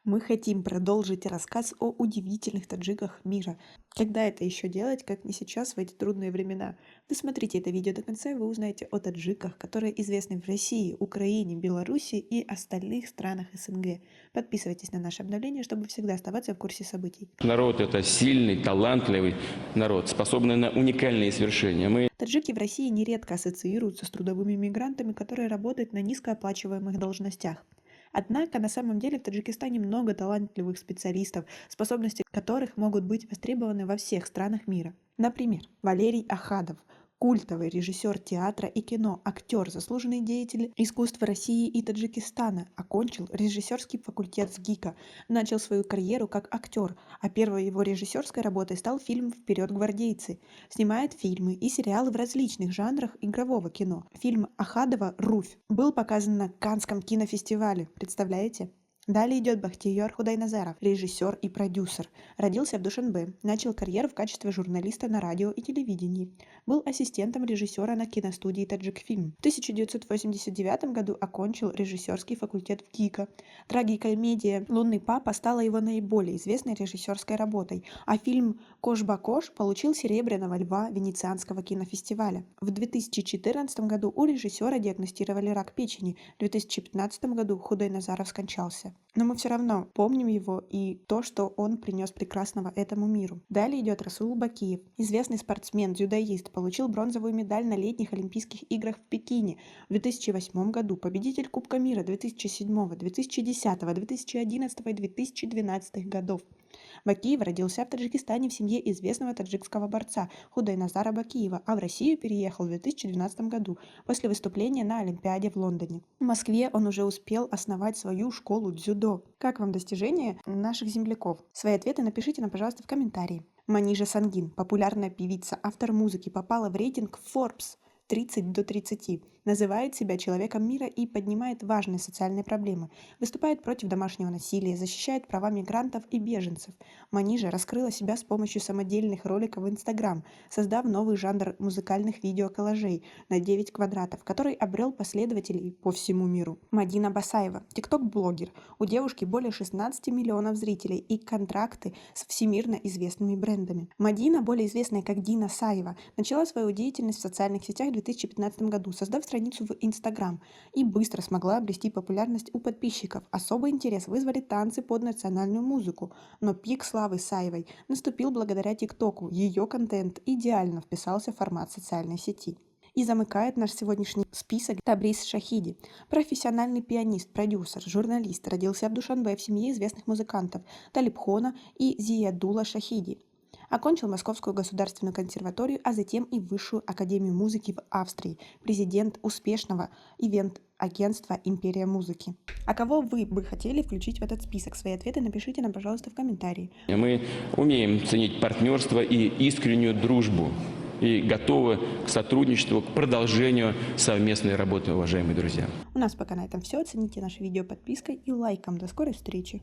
Мы хотим продолжить рассказ о удивительных таджиках мира. Когда это еще делать, как не сейчас, в эти трудные времена? Досмотрите это видео до конца, и вы узнаете о таджиках, которые известны в России, Украине, Беларуси и остальных странах СНГ. Подписывайтесь на наше обновление, чтобы всегда оставаться в курсе событий. Народ – это сильный, талантливый народ, способный на уникальные свершения. Таджики в России нередко ассоциируются с трудовыми мигрантами, которые работают на низкооплачиваемых должностях. Однако на самом деле в Таджикистане много талантливых специалистов, способности которых могут быть востребованы во всех странах мира. Например, Валерий Ахадов – культовый режиссер театра и кино, актер, заслуженный деятель искусства России и Таджикистана, окончил режиссерский факультет СГИКа, начал свою карьеру как актер, а первой его режиссерской работой стал фильм «Вперед, гвардейцы». Снимает фильмы и сериалы в различных жанрах игрового кино. Фильм Ахадова «Руфь» был показан на Каннском кинофестивале. Представляете? Далее идет Бахтияр Худайназаров, режиссер и продюсер. Родился в Душанбе, начал карьеру в качестве журналиста на радио и телевидении. Был ассистентом режиссера на киностудии «Таджикфильм». В 1989 году окончил режиссерский факультет в ГИКа. Трагикомедия «Лунный папа» стала его наиболее известной режиссерской работой, а фильм «Кош-Бакош» получил Серебряного льва Венецианского кинофестиваля. В 2014 году у режиссера диагностировали рак печени, в 2015 году Худайназаров скончался. Но мы все равно помним его и то, что он принес прекрасного этому миру. Далее идет Расул Бакиев, известный спортсмен, дзюдоист, получил бронзовую медаль на летних Олимпийских играх в Пекине в 2008 году, победитель Кубка мира 2007, 2010, 2011 и 2012 годов. Бакиев родился в Таджикистане в семье известного таджикского борца Худайназара Бакиева, а в Россию переехал в 2012 году после выступления на Олимпиаде в Лондоне. В Москве он уже успел основать свою школу дзюдо. Как вам достижения наших земляков? Свои ответы напишите нам, пожалуйста, в комментарии. Манижа Сангин, популярная певица, автор музыки, попала в рейтинг Forbes 30 до 30, называет себя человеком мира и поднимает важные социальные проблемы, выступает против домашнего насилия, защищает права мигрантов и беженцев. Манижа раскрыла себя с помощью самодельных роликов в Instagram, создав новый жанр музыкальных видеоколлажей на 9 квадратов, который обрел последователей по всему миру. Мадина Басаева, тикток-блогер. У девушки более 16 миллионов зрителей и контракты с всемирно известными брендами. Мадина, более известная как Дина Саева, начала свою деятельность в социальных сетях в 2015 году, создав страницу в Instagram, и быстро смогла обрести популярность у подписчиков. Особый интерес вызвали танцы под национальную музыку, но пик славы Саевой наступил благодаря ТикТоку. Ее контент идеально вписался в формат социальной сети. И замыкает наш сегодняшний список Табриз Шахиди. Профессиональный пианист, продюсер, журналист, родился в Душанбе в семье известных музыкантов Талибхона и Зиядула Шахиди. Окончил Московскую государственную консерваторию, а затем и Высшую академию музыки в Австрии, президент успешного ивент-агентства «Империя музыки». А кого вы бы хотели включить в этот список? Свои ответы напишите нам, пожалуйста, в комментарии. Мы умеем ценить партнерство и искреннюю дружбу и готовы к сотрудничеству, к продолжению совместной работы, уважаемые друзья. У нас пока на этом все. Оцените наше видео подпиской и лайком. До скорой встречи!